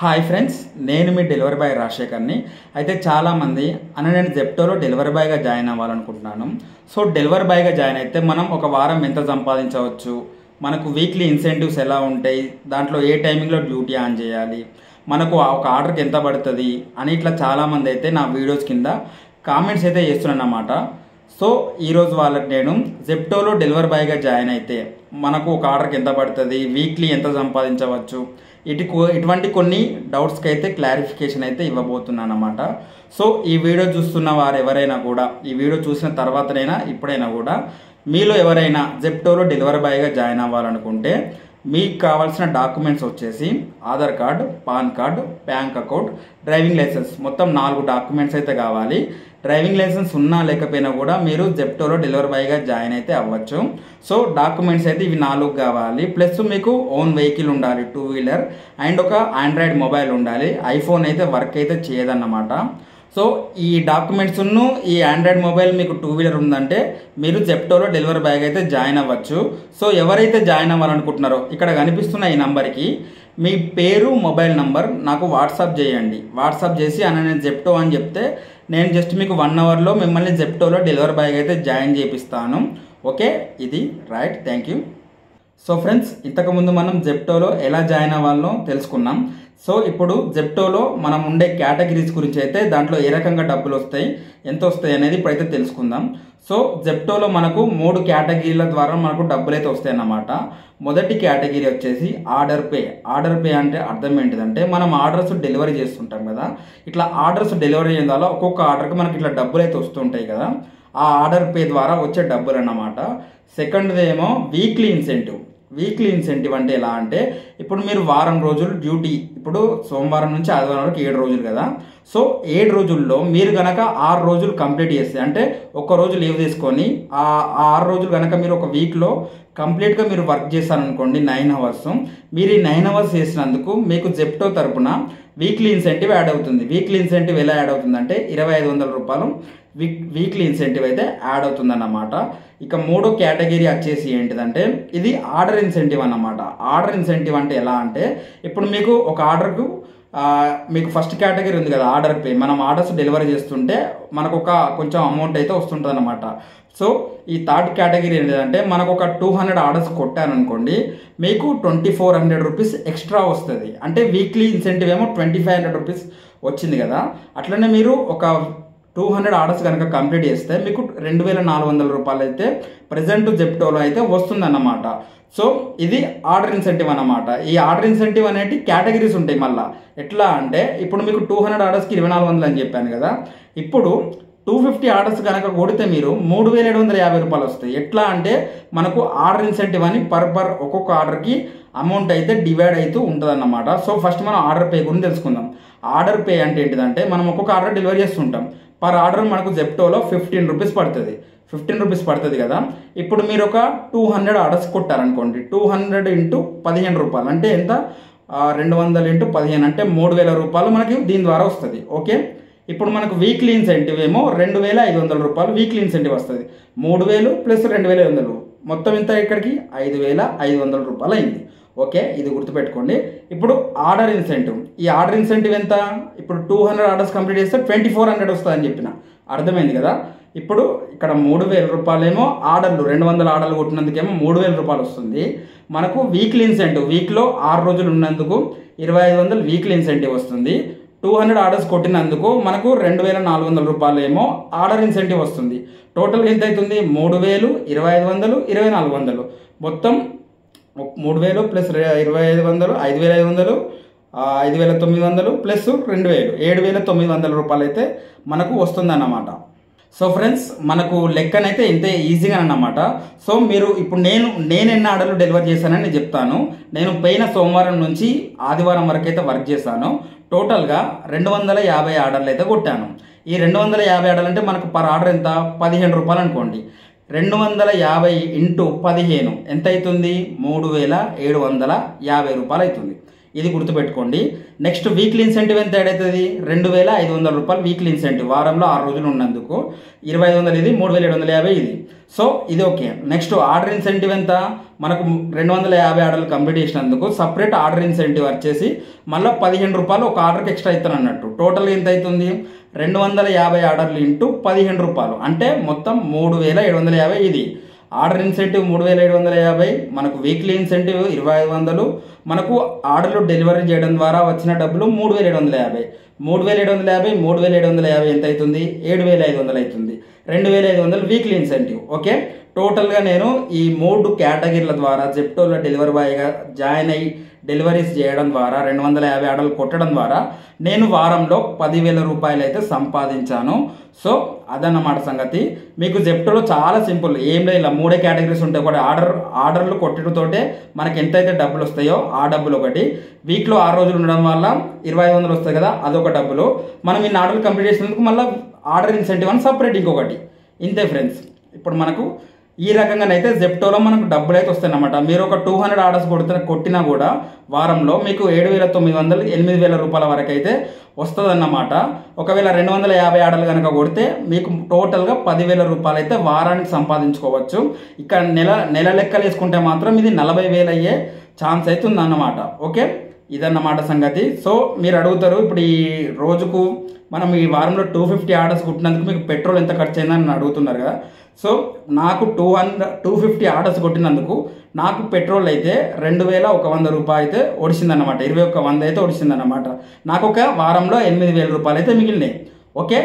Hi friends, నేను మీ delivery boy రాజశేఖర్ని. అయితే చాలామంది నేను జెప్టోలో డెలివరీ బాయ్గా జాయిన్ అవ్వాలనుకుంటున్నాను. సో డెలివరీ బాయ్గా జాయిన్ అయితే మనం ఒక వారం ఎంత సంపాదించవచ్చు, మనకు వీక్లీ ఇన్సెంటివ్స్ ఎలా ఉంటాయి, దాంట్లో ఏ టైమింగ్లో డ్యూటీ ఆన్ చేయాలి, మనకు ఒక ఆర్డర్కి ఎంత పడుతుంది అని ఇట్లా చాలామంది అయితే నా వీడియోస్ కింద కామెంట్స్ అయితే చేస్తున్నాను అన్నమాట. సో ఈరోజు వాళ్ళకి నేను జెప్టోలో డెలివరీ బాయ్గా జాయిన్ అయితే మనకు ఒక ఆర్డర్కి ఎంత పడుతుంది, వీక్లీ ఎంత సంపాదించవచ్చు, ఇటువంటి కొన్ని డౌట్స్కి అయితే క్లారిఫికేషన్ అయితే ఇవ్వబోతున్నాను అన్నమాట. సో ఈ వీడియో చూస్తున్న వారు ఎవరైనా కూడా, ఈ వీడియో చూసిన తర్వాతనైనా ఇప్పుడైనా కూడా మీలో ఎవరైనా జెప్టోలో డెలివరీ బాయ్గా జాయిన్ అవ్వాలనుకుంటే మీకు కావాల్సిన డాక్యుమెంట్స్ వచ్చేసి Aadhaar card, PAN card, bank account, driving licence, మొత్తం 4 డాక్యుమెంట్స్ అయితే కావాలి. డ్రైవింగ్ లైసెన్స్ ఉన్నా లేకపోయినా కూడా మీరు జెప్టోలో డెలివరీ బాయ్గా జాయిన్ అయితే అవ్వచ్చు. సో డాక్యుమెంట్స్ అయితే ఇవి 4 కావాలి. ప్లస్ మీకు ఓన్ వెహికల్ ఉండాలి, 2 వీలర్, అండ్ ఒక ఆండ్రాయిడ్ మొబైల్ ఉండాలి. ఐఫోన్ అయితే వర్క్ అయితే చేయదన్నమాట. సో ఈ డాక్యుమెంట్స్ను ఈ ఆండ్రాయిడ్ మొబైల్ మీకు 2 వీలర్ ఉందంటే మీరు జెప్టోలో డెలివరీ బాయ్గా అయితే జాయిన్ అవ్వచ్చు. సో ఎవరైతే జాయిన్ అవ్వాలనుకుంటున్నారో ఇక్కడ కనిపిస్తున్న ఈ నంబర్కి మీ పేరు, మొబైల్ నంబర్ నాకు వాట్సాప్ చేయండి. వాట్సాప్ చేసి నేను జెప్టో అని చెప్తే నేను జస్ట్ మీకు 1 అవర్లో మిమ్మల్ని జెప్టోలో డెలివరీ బాయ్గా అయితే జాయిన్ చేపిస్తాను. ఓకే, ఇది right. Thank you. So friends, ఇంతకుముందు మనం జెప్టోలో ఎలా జాయిన్ అవ్వాలో తెలుసుకున్నాం. సో ఇప్పుడు జెప్టోలో మనం ఉండే కేటగిరీస్ గురించి అయితే దాంట్లో ఏ రకంగా డబ్బులు వస్తాయి, ఎంత వస్తాయి అనేది ఇప్పుడైతే తెలుసుకుందాం. సో జెప్టోలో మనకు 3 కేటగిరీల ద్వారా మనకు డబ్బులు అయితే వస్తాయి అన్నమాట. మొదటి కేటగిరీ వచ్చేసి ఆర్డర్ పే. ఆర్డర్ పే అంటే అర్థం ఏంటిదంటే మనం ఆర్డర్స్ డెలివరీ చేస్తుంటాం కదా, ఇట్లా ఆర్డర్స్ డెలివరీ చేయడం వల్ల ఒక్కొక్క ఆర్డర్కి మనకి ఇట్లా డబ్బులు అయితే వస్తుంటాయి కదా, ఆ ఆర్డర్ పే ద్వారా వచ్చే డబ్బులు అన్నమాట. సెకండ్ది ఏమో వీక్లీ ఇన్సెంటివ్. వీక్లీ ఇన్సెంటివ్ అంటే ఎలా అంటే ఇప్పుడు మీరు వారం రోజులు డ్యూటీ, ఇప్పుడు సోమవారం నుంచి ఆదివారం వరకు 7 రోజులు కదా. సో 7 రోజుల్లో మీరు కనుక 6 రోజులు కంప్లీట్ చేస్తే, అంటే ఒక రోజు లీవ్ తీసుకొని ఆ 6 రోజులు కనుక మీరు ఒక వీక్లో కంప్లీట్గా మీరు వర్క్ చేస్తారనుకోండి 9 అవర్స్, మీరు ఈ 9 అవర్స్ చేసినందుకు మీకు జెప్టో తరపున వీక్లీ ఇన్సెంటివ్ యాడ్ అవుతుంది. వీక్లీ ఇన్సెంటివ్ ఎలా యాడ్ అవుతుందంటే 2500 రూపాయలు వీక్లీ ఇన్సెంటివ్ అయితే యాడ్ అవుతుందన్నమాట. ఇక 3వ కేటగిరీ వచ్చేసి ఏంటిదంటే ఇది ఆర్డర్ ఇన్సెంటివ్ అన్నమాట. ఆర్డర్ ఇన్సెంటివ్ అంటే ఎలా అంటే ఇప్పుడు మీకు ఒక ఆర్డర్కు మీకు ఫస్ట్ కేటగిరీ ఉంది కదా ఆర్డర్ పే, మనం ఆర్డర్స్ డెలివరీ చేస్తుంటే మనకు ఒక కొంచెం అమౌంట్ అయితే వస్తుంటుంది అనమాట. సో ఈ థర్డ్ కేటగిరీ ఏంటంటే మనకు ఒక 200 ఆర్డర్స్ కొట్టారనుకోండి మీకు 2400 రూపీస్ ఎక్స్ట్రా వస్తుంది. అంటే వీక్లీ ఇన్సెంటివ్ ఏమో 2500 రూపీస్ వచ్చింది కదా, అట్లనే మీరు ఒక 200 ఆర్డర్స్ కనుక కంప్లీట్ చేస్తే మీకు 2400 రూపాయలు అయితే ప్రజెంట్ జెప్టోలో అయితే వస్తుందన్నమాట. సో ఇది ఆర్డర్ ఇన్సెంటివ్ అన్నమాట. ఈ ఆర్డర్ ఇన్సెంటివ్ అనేటి కేటగిరీస్ ఉంటాయి. మళ్ళీ ఎట్లా అంటే ఇప్పుడు మీకు 200 ఆర్డర్స్కి 2400 అని చెప్పాను కదా, ఇప్పుడు 250 ఆర్డర్స్ కనుక కొడితే మీరు 3750 రూపాయలు వస్తాయి. ఎట్లా అంటే మనకు ఆర్డర్ ఇన్సెంటివ్ అని పర్ ఒక్కొక్క ఆర్డర్కి అమౌంట్ అయితే డివైడ్ అవుతూ ఉంటుంది అన్నమాట. సో ఫస్ట్ మనం ఆర్డర్ పే గురించి తెలుసుకుందాం. ఆర్డర్ పే అంటే ఏంటిదంటే మనం ఒక్కొక్క ఆర్డర్ డెలివరీ చేస్తుంటాం. పర్ ఆర్డర్ మనకు జెప్టోలో 15 రూపీస్ పడుతుంది. 15 రూపీస్ పడుతుంది కదా. ఇప్పుడు మీరు ఒక 200 ఆర్డర్స్ కొట్టారనుకోండి, 200 ఇంటూ 15 రూపాయలు అంటే ఎంత, 200 ఇంటూ 15 అంటే 3000 రూపాయలు మనకి దీని ద్వారా వస్తుంది. ఓకే, ఇప్పుడు మనకు వీక్లీ ఇన్సెంటివ్ ఏమో 2500 రూపాయలు వీక్లీ ఇన్సెంటివ్ వస్తుంది. 3000 ప్లస్ 2500 మొత్తం ఎంత ఇక్కడికి 5500 రూపాయలు అయింది. ఓకే, ఇది గుర్తుపెట్టుకోండి. ఇప్పుడు ఆర్డర్ ఇన్సెంటివ్, ఈ ఆర్డర్ ఇన్సెంటివ్ ఎంత, ఇప్పుడు 200 ఆర్డర్స్ కంప్లీట్ చేస్తే 2400 వస్తుంది అని చెప్పిన, అర్థమైంది కదా. ఇప్పుడు ఇక్కడ 3000 రూపాయలేమో ఆర్డర్లు 200 ఆర్డర్లు కొట్టినందుకేమో 3000 రూపాయలు వస్తుంది. మనకు వీక్లీ ఇన్సెంటివ్ వీక్లో 6 రోజులు ఉన్నందుకు 2500 వీక్లీ ఇన్సెంటివ్ వస్తుంది. 200 ఆర్డర్స్ కొట్టినందుకు మనకు 2400 రూపాయలు ఏమో ఆర్డర్ ఇన్సెంటివ్ వస్తుంది. టోటల్గా ఎంత అవుతుంది, 3000, 2500, 2400, మొత్తం 3000 ప్లస్ 2500, 5500, 5900 ప్లస్ 2000, 7900 రూపాయలు అయితే మనకు వస్తుందన్నమాట. సో ఫ్రెండ్స్, మనకు లెక్కనైతే ఇంతే ఈజీగా అన్నమాట. సో మీరు ఇప్పుడు నేను ఎన్ని ఆర్డర్లు డెలివరీ చేశానని నేను చెప్తాను. నేను పోయిన సోమవారం నుంచి ఆదివారం వరకు అయితే వర్క్ చేశాను. టోటల్గా 250 ఆర్డర్లు అయితే కొట్టాను. ఈ 250 ఆర్డర్లు అంటే మనకు పర్ ఆర్డర్ ఎంత, 15 రూపాయలు అనుకోండి. 250 ఇంటూ 15 ఎంత అవుతుంది, 3750 రూపాయలు అవుతుంది. ఇది గుర్తుపెట్టుకోండి. నెక్స్ట్ వీక్లీ ఇన్సెంటివ్ ఎంత యాడ్ అవుతుంది? 2500 రూపాయలు వీక్లీ ఇన్సెంటివ్, వారంలో 6 రోజులు ఉన్నందుకు 2500 ఇది, 3750 ఇది. సో ఇది ఓకే. నెక్స్ట్ ఆర్డర్ ఇన్సెంటివ్ ఎంత? మనకు 250 ఆర్డర్లు కంప్లీట్ చేసినందుకు సపరేట్ ఆర్డర్ ఇన్సెంటివ్ వచ్చేసి మళ్ళీ 15 రూపాయలు ఒక ఆర్డర్కి ఎక్స్ట్రా ఇస్తాను అన్నట్టు. టోటల్గా ఎంత అవుతుంది? 250 ఆర్డర్లు ఇంటూ 15 రూపాయలు, అంటే మొత్తం 3750 ఇది. ఆర్డర్ ఇన్సెంటివ్ 3750, మనకు వీక్లీ ఇన్సెంటివ్ 2500, మనకు ఆర్డర్లు డెలివరీ చేయడం ద్వారా వచ్చిన డబ్బులు 3750. 3750 ఎంత అవుతుంది? 7500 అవుతుంది. 2500 వీక్లీ ఇన్సెంటివ్. ఓకే, టోటల్గా నేను ఈ 3 కేటగిరీల ద్వారా జెప్టోలో డెలివరీ బాయ్గా జాయిన్ అయ్యి డెలివరీస్ చేయడం ద్వారా 250 ఆర్డర్లు కొట్టడం ద్వారా నేను వారంలో 10,000 రూపాయలు అయితే సంపాదించాను. సో అదన్నమాట సంగతి. మీకు జెప్టోలో చాలా సింపుల్, ఏం లేదు, ఇలా 3 కేటగిరీస్ ఉంటాయి. ఒకటి ఆర్డర్లు కొట్టడంతోటే మనకి ఎంతైతే డబ్బులు వస్తాయో ఆ డబ్బులు ఒకటి, వీక్లో 6 రోజులు ఉండడం వల్ల 2500 వస్తాయి కదా, అదొక డబ్బులు. మనం ఇన్ని ఆర్డర్లు కంప్లీట్ చేసినందుకు మళ్ళీ ఆర్డర్ ఇన్సెంటివ్ అని సపరేట్ ఇంకొకటి. ఇంతే ఫ్రెండ్స్. ఇప్పుడు మనకు ఈ రకంగానైతే జెప్టోలో మనకు డబ్బులు అయితే వస్తాయి అన్నమాట. మీరు ఒక 200 ఆర్డర్స్ కొట్టినా కూడా వారంలో మీకు 7,900 8,000 రూపాయల వరకు అయితే వస్తుంది అన్నమాట. ఒకవేళ 250 ఆర్డర్లు కనుక కొడితే మీకు టోటల్గా 10,000 రూపాయలు అయితే వారానికి సంపాదించుకోవచ్చు. ఇక్కడ నెల లెక్కలు వేసుకుంటే మాత్రం ఇది 40,000 అయ్యే ఛాన్స్ అయితే ఉందన్నమాట. ఓకే, ఇదన్నమాట సంగతి. సో మీరు అడుగుతారు, ఇప్పుడు ఈ రోజుకు మనం ఈ వారంలో 250 ఆర్డర్స్ కుట్టినందుకు మీకు పెట్రోల్ ఎంత ఖర్చు అయిందని అడుగుతున్నారు కదా. సో నాకు 250 ఆర్డర్స్ కొట్టినందుకు నాకు పెట్రోల్ అయితే 2,100 రూపాయలు అయితే ఒడిసిందన్నమాట. 21,100 అయితే ఒడిసిందన్నమాట. నాకు ఒక వారంలో 8,000 రూపాయలు అయితే మిగిలినాయి. ఓకే,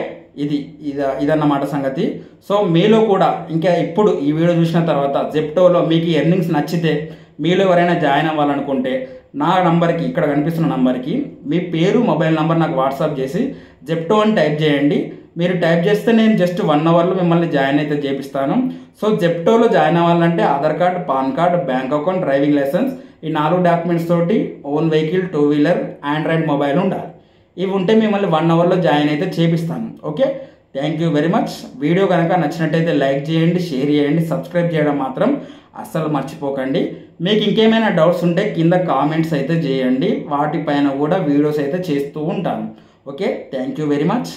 ఇదన్నమాట సంగతి. సో మీలో కూడా ఇంకా ఇప్పుడు ఈ వీడియో చూసిన తర్వాత జెప్టోలో మీకు ఎర్నింగ్స్ నచ్చితే మీలో ఎవరైనా జాయిన్ అవ్వాలనుకుంటే నా నంబర్కి, ఇక్కడ కనిపిస్తున్న నంబర్కి మీ పేరు, మొబైల్ నెంబర్ నాకు వాట్సాప్ చేసి జెప్టో అని టైప్ చేయండి. మీరు టైప్ చేస్తే నేను జస్ట్ 1 అవర్లో మిమ్మల్ని జాయిన్ అయితే చేపిస్తాను. సో జెప్టోలో జాయిన్ అవ్వాలంటే Aadhaar card, PAN card, bank account, driving licence, ఈ 4 డాక్యుమెంట్స్ తోటి own vehicle, 2 wheeler, Android mobile ఉండాలి. ఇవి ఉంటే మిమ్మల్ని 1 అవర్లో జాయిన్ అయితే చేపిస్తాను. Okay, thank you very much. Video కనుక నచ్చినట్టయితే లైక్ చేయండి, షేర్ చేయండి, సబ్స్క్రైబ్ చేయడం మాత్రం అస్సలు మర్చిపోకండి. మీకు ఇంకేమైనా డౌట్స్ ఉంటే కింద కామెంట్స్ అయితే చేయండి, వాటిపైన కూడా వీడియోస్ అయితే చేస్తూ ఉంటాను. Okay, thank you very much.